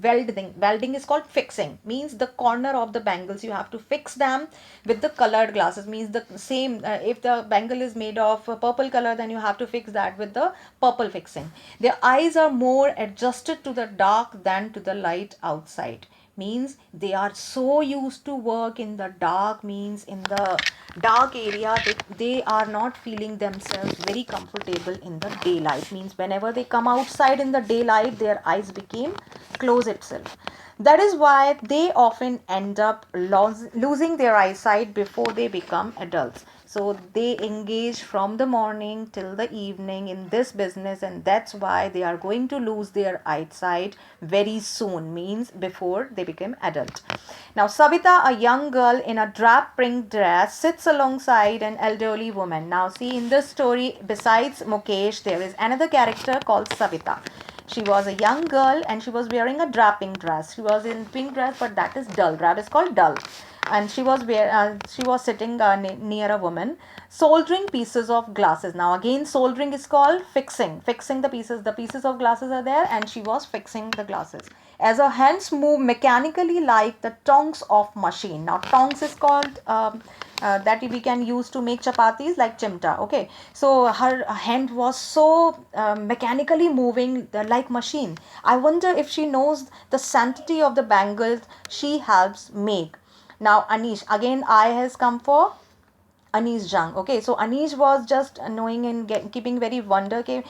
welding is called fixing, means the corner of the bangles you have to fix them with the colored glasses. Means the same, if the bangle is made of purple color, then you have to fix that with the purple fixing. Their eyes are more adjusted to the dark than to the light outside, means they are so used to work in the dark, means in the dark area they are not feeling themselves very comfortable in the daylight, means whenever they come outside in the daylight their eyes became close itself. That is why they often end up losing their eyesight before they become adults. So they engage from the morning till the evening in this business, and that's why they are going to lose their eyesight very soon, means before they become adult. Now, Savita, a young girl in a drab print dress, sits alongside an elderly woman. Now, see, in this story, besides Mukesh, there is another character called Savita. She was a young girl and she was wearing a drab pink dress. She was in pink dress, but that is dull. Drab is called dull. And she was sitting near a woman soldering pieces of glasses. Now again, soldering is called fixing. Fixing the pieces. The pieces of glasses are there, and she was fixing the glasses. As her hands move mechanically like the tongs of machine. Now tongs is called that we can use to make chapatis, like chimta. Okay, so her hand was so mechanically moving like machine. I wonder if she knows the sanctity of the bangles she helps make. Now Anish, again I has come for Anish Jung. Okay, so Anish was just knowing and keeping very wonder. Okay,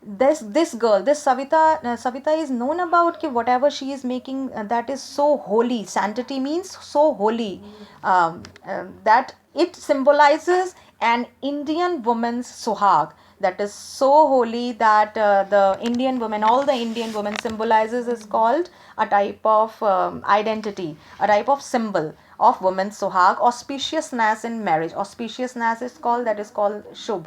this girl, this Savita is known about whatever she is making, that is so holy. Sanctity means so holy, that it symbolizes an Indian woman's suhag. That is so holy that the Indian woman, all the Indian women symbolizes is called a type of identity, a type of symbol of women's suhag. Auspiciousness in marriage. Auspiciousness is called, that is called shubh,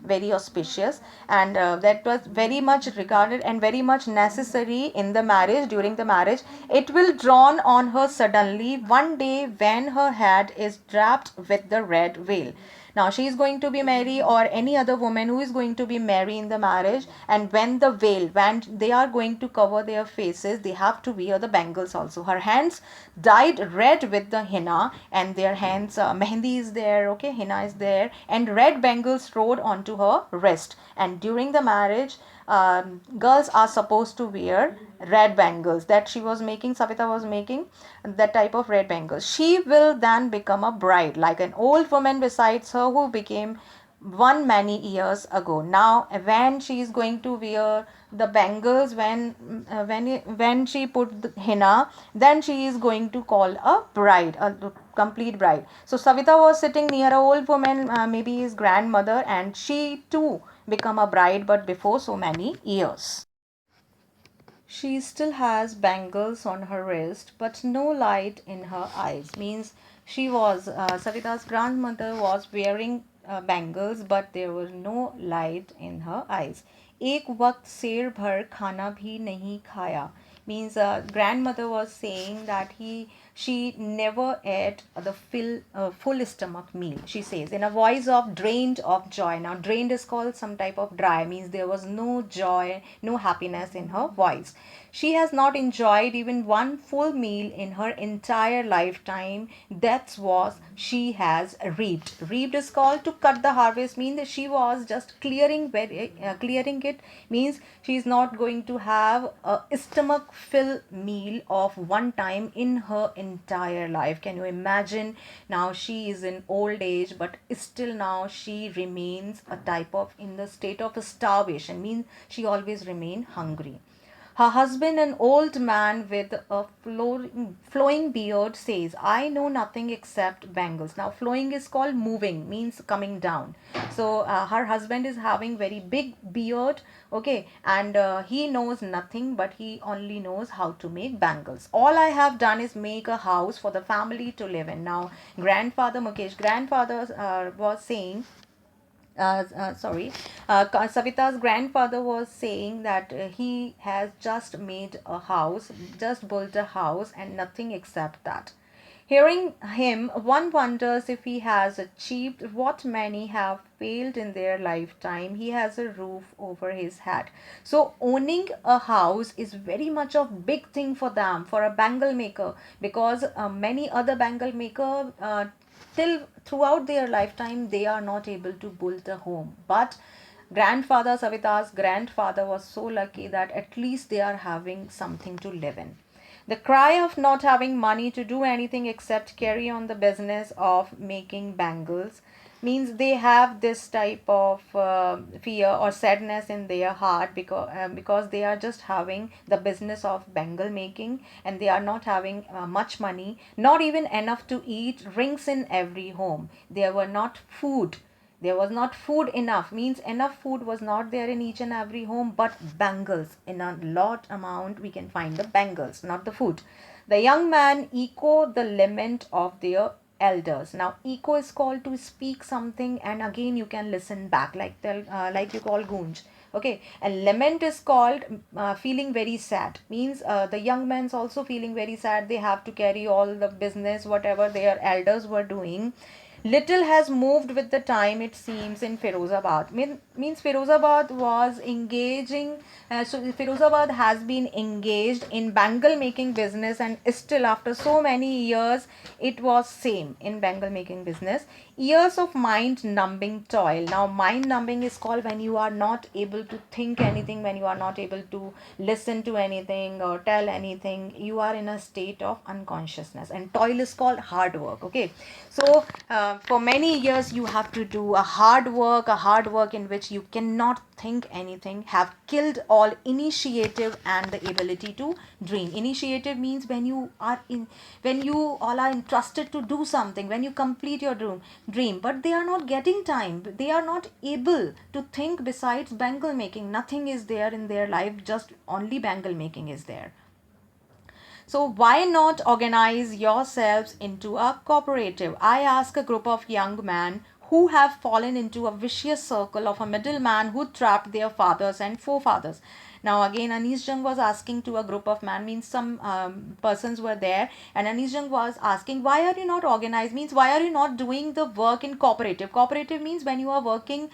very auspicious, and that was very much regarded and very much necessary in the marriage. During the marriage, it will dawn on her suddenly one day when her head is draped with the red veil. Now she is going to be married, or any other woman who is going to be married in the marriage, and when the veil, when they are going to cover their faces, they have to wear the bangles also. Her hands dyed red with the henna, and their hands, mehendi is there, okay, henna is there, and red bangles rode onto her wrist. And during the marriage, girls are supposed to wear red bangles that she was making, Savita was making that type of red bangles. She will then become a bride, like an old woman besides her who became one many years ago. Now when she is going to wear the bangles, when she put the henna, then she is going to call a bride, a complete bride. So Savita was sitting near a old woman, maybe his grandmother, and she too become a bride, but before so many years. She still has bangles on her wrist, but no light in her eyes. Means she was, Savita's grandmother was wearing bangles, but there was no light in her eyes. एक वक्त शेर भर खाना भी नहीं खाया. Means grandmother was saying that she never ate the full stomach meal, she says, in a voice of drained of joy. Now drained is called some type of dry, means there was no joy, no happiness in her voice. She has not enjoyed even one full meal in her entire lifetime. That's what she has reaped. Reaped is called to cut the harvest, means that she was just clearing it, means she is not going to have a stomach fill meal of one time in her entire life. Can you imagine? Now she is in old age, but still now she remains a type of in the state of starvation, means she always remain hungry. Her husband, an old man with a flowing beard, says, I know nothing except bangles. Now, flowing is called moving, means coming down. So, her husband is having very big beard, okay, and he knows nothing, but he only knows how to make bangles. All I have done is make a house for the family to live in. Now, grandfather was saying, Savita's grandfather was saying that he has just made a house, just built a house, and nothing except that. Hearing him, one wonders if he has achieved what many have failed in their lifetime. He has a roof over his head. So owning a house is very much a big thing for them, for a bangle maker, because many other bangle maker till throughout their lifetime they are not able to build a home, but grandfather, Savita's grandfather, was so lucky that at least they are having something to live in. The cry of not having money to do anything except carry on the business of making bangles means they have this type of fear or sadness in their heart, because they are just having the business of bangle making, and they are not having much money, not even enough to eat, rings in every home. There were not food, there was not food enough, means enough food was not there in each and every home, but bangles in a lot amount we can find the bangles, not the food. The young man echoed the lament of their elders. Now echo is called to speak something and again you can listen back, like you call gunj, okay. And lament is called feeling very sad, means the young man's also feeling very sad. They have to carry all the business whatever their elders were doing. Little has moved with the time, it seems, in Firozabad. Means Firozabad was engaging, so Firozabad has been engaged in bangle making business, and still after so many years, it was same in bangle making business. Years of mind numbing toil. Now, mind numbing is called when you are not able to think anything, when you are not able to listen to anything or tell anything, you are in a state of unconsciousness, and toil is called hard work, okay. So for many years you have to do a hard work in which you cannot think anything, have killed all initiative and the ability to dream. Initiative means when you all are interested to do something, when you complete your dream, but they are not getting time, they are not able to think besides bangle making. Nothing is there in their life, just only bangle making is there. So why not organize yourselves into a cooperative? I ask a group of young men who have fallen into a vicious circle of a middleman who trapped their fathers and forefathers. Now again, Anis Jung was asking to a group of man, means some persons were there, and Anis Jung was asking, why are you not organized, means why are you not doing the work in cooperative. Cooperative means when you are working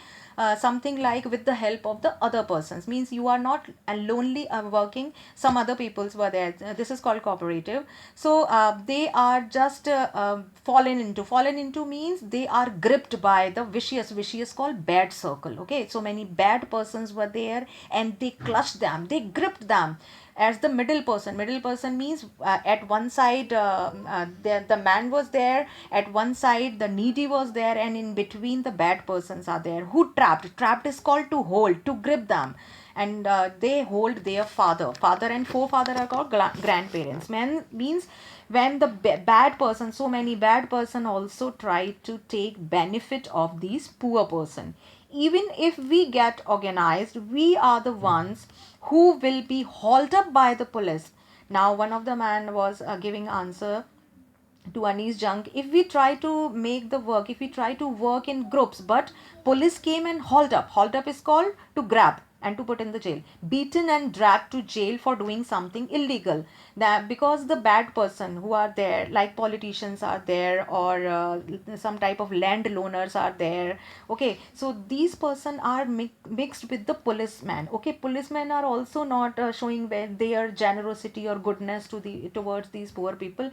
something like with the help of the other persons, means you are not lonely working, some other peoples were there. This is called cooperative. So they are just fallen into means they are gripped by the vicious called bad circle. Okay, so many bad persons were there and they clutched them, they gripped them as the middle person means at one side the man was there, at one side the needy was there, and in between the bad persons are there who trapped is called to hold, to grip them. And they hold their father and forefather are called grandparents. Man means when the bad person, so many bad person also try to take benefit of these poor person. Even if we get organized, we are the ones who will be hauled up by the police. Now one of the man was giving answer to Anis Jung, if we try to make the work, if we try to work in groups, but police came and hauled up is called to grab and to put in the jail, beaten and dragged to jail for doing something illegal. That because the bad person who are there, like politicians are there, or some type of landowners are there. Okay, so these person are mixed with the policemen. Okay, policemen are also not showing their generosity or goodness to the towards these poor people.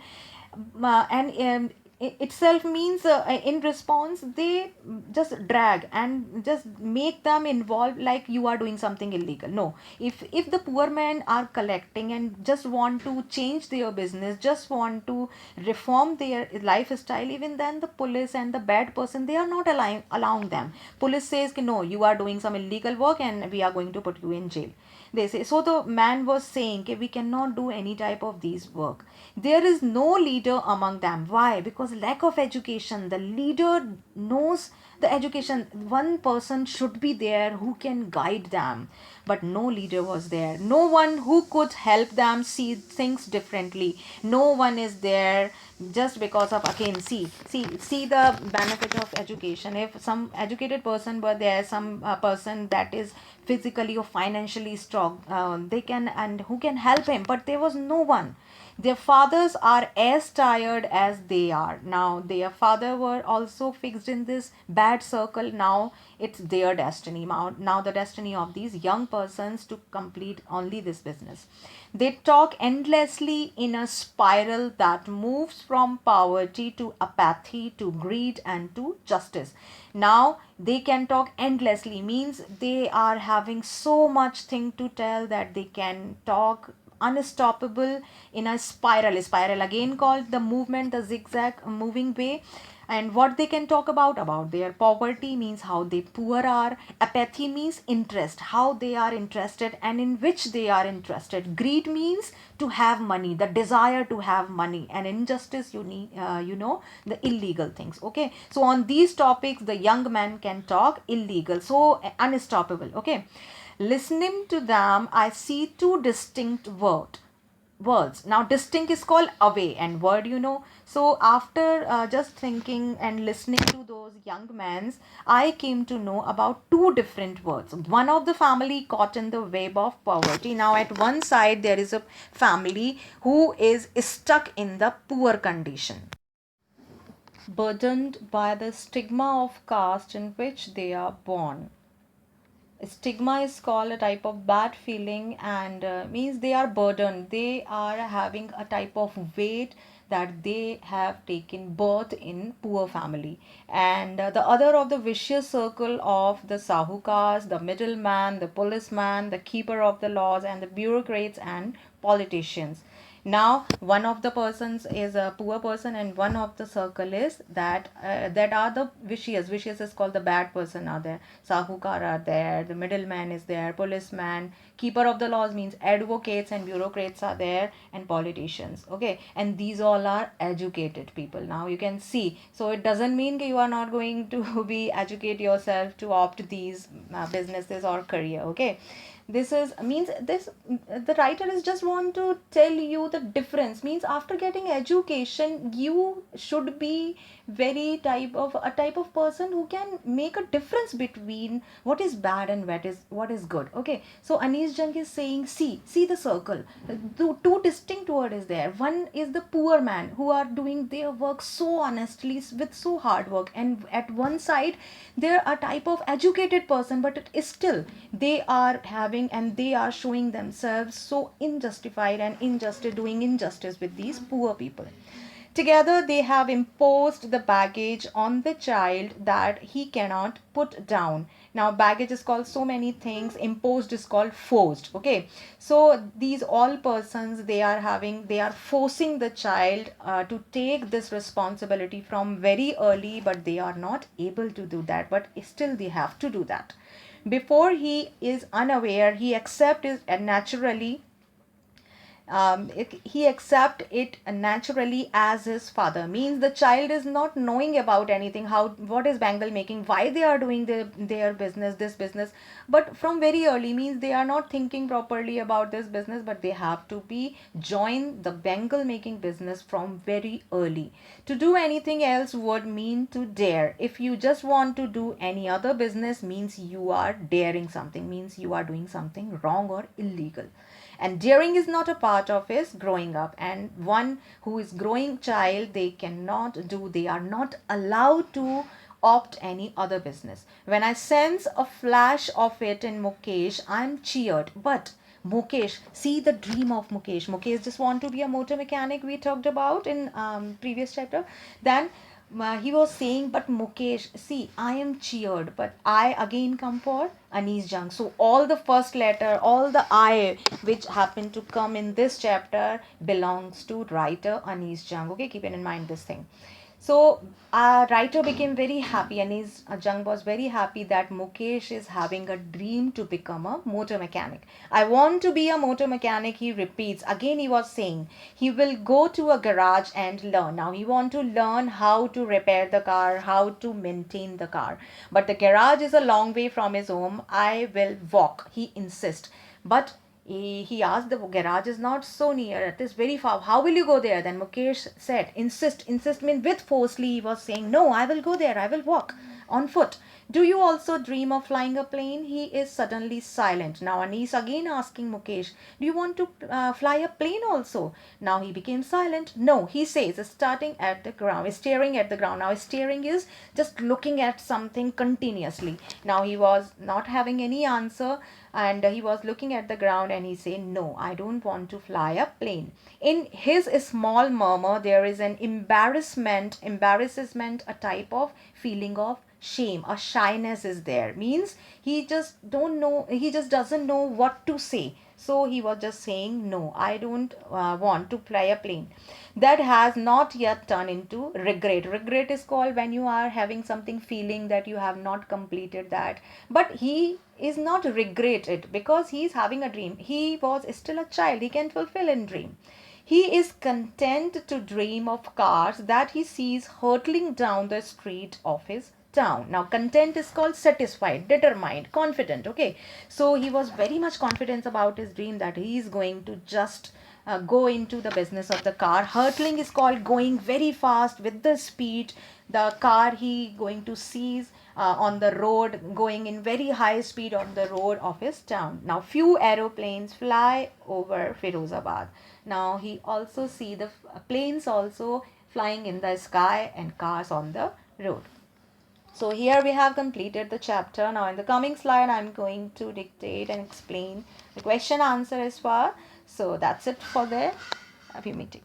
And itself means in response they just drag and just make them involved like you are doing something illegal. No, if the poor men are collecting and just want to change their business, just want to reform their lifestyle, even then the police and the bad person, they are not allowing them. Police says no, you are doing some illegal work and we are going to put you in jail, they say. So the man was saying okay, we cannot do any type of these work. There is no leader among them. Why? Because lack of education. The leader knows the education. One person should be there who can guide them, but no leader was there. No one who could help them see things differently. No one is there, just because of, again, see the benefit of education. If some educated person were there, some person that is physically or financially strong, they can, and who can help him, but there was no one. Their fathers are as tired as they are. Now their father were also fixed in this bad circle. Now it's their destiny. Now the destiny of these young persons to complete only this business. They talk endlessly in a spiral that moves from poverty to apathy to greed and to justice. Now they can talk endlessly means they are having so much thing to tell that they can talk unstoppable in a spiral again called the movement, the zigzag moving way. And what they can talk about their poverty means how they poor are, apathy means interest, how they are interested and in which they are interested, greed means to have money, the desire to have money, and injustice, you need the illegal things. Okay, so on these topics the young man can talk illegal, so unstoppable. Okay, listening to them, I see two distinct words. Now, distinct is called away, and word. So, after just thinking and listening to those young men, I came to know about two different words. One of the family caught in the web of poverty. Now, at one side, there is a family who is stuck in the poor condition, burdened by the stigma of caste in which they are born. Stigma is called a type of bad feeling, and means they are burdened, they are having a type of weight that they have taken birth in poor family. And the other of the vicious circle of the sahukas, the middleman, the policeman, the keeper of the laws, and the bureaucrats and politicians. Now one of the persons is a poor person and one of the circle is that are the vicious is called the bad person are there, sahukar are there, the middleman is there, policeman, keeper of the laws means advocates and bureaucrats are there, and politicians. Okay, and these all are educated people. Now you can see, so it doesn't mean that you are not going to be educate yourself to opt these businesses or career. Okay, This is means this the writer is just want to tell you the difference. Means after getting education, you should be very type of person who can make a difference between what is bad and what is good. Okay, so Anis Jung is saying, see the circle. Two distinct word is there. One is the poor man who are doing their work so honestly with so hard work, and at one side there are type of educated person, but it is still they are having and they are showing themselves so unjustified and injustice, doing injustice with these poor people. Together, they have imposed the baggage on the child that he cannot put down. Now, baggage is called so many things. Imposed is called forced. Okay, so these all persons, they are forcing the child to take this responsibility from very early, but they are not able to do that. But still, they have to do that. Before he is unaware, he accepts it naturally, he accept it naturally as his father. Means the child is not knowing about anything, how what is Bengal making, why they are doing their business, this business. But from very early, means they are not thinking properly about this business, but they have to be join the Bengal making business from very early. To do anything else would mean to dare. If you just want to do any other business, means you are daring something, means you are doing something wrong or illegal. And daring is not a part of his growing up. And one who is growing child, they are not allowed to opt any other business. When I sense a flash of it in Mukesh, I'm cheered. But Mukesh, see the dream of Mukesh. Mukesh just want to be a motor mechanic, we talked about in previous chapter. Then he was saying, but Mukesh, see, I am cheered, but I again come for Anis Jung. So all the first letter, all the I which happened to come in this chapter belongs to writer Anis Jung. Okay, keep in mind this thing. So writer became very happy, and his Jung was very happy that Mukesh is having a dream to become a motor mechanic. I want to be a motor mechanic, he repeats. Again, he was saying he will go to a garage and learn. Now he want to learn how to repair the car, how to maintain the car. But the garage is a long way from his home. I will walk, he insists. But he asked, the garage is not so near, it is very far, how will you go there? Then Mukesh said, insist mean with forcefully, he was saying, no, I will go there, I will walk on foot. Do you also dream of flying a plane? He is suddenly silent. Now Anis again asking Mukesh, do you want to fly a plane also? Now he became silent. No, he says, starting at the ground, staring at the ground. Now staring is just looking at something continuously. Now he was not having any answer, and he was looking at the ground, and he said, no, I don't want to fly a plane. In his small murmur, there is an embarrassment, a type of feeling of shame, a shyness is there. Means he just don't know, he just doesn't know what to say. So he was just saying, no, I don't want to fly a plane. That has not yet turned into regret. Regret is called when you are having something, feeling that you have not completed that. But he is not regret it, because he is having a dream. He was still a child, he can fulfill in dream. He is content to dream of cars that he sees hurtling down the street of his town. Now, content is called satisfied, determined, confident. Okay, so he was very much confident about his dream that he is going to just go into the business of the car. Hurtling is called going very fast with the speed. The car he going to seize on the road, going in very high speed on the road of his town. Now, few aeroplanes fly over Firozabad. Now, he also see the planes also flying in the sky and cars on the road. So here we have completed the chapter. Now in the coming slide, I'm going to dictate and explain the question answer as far. So that's it for the meeting.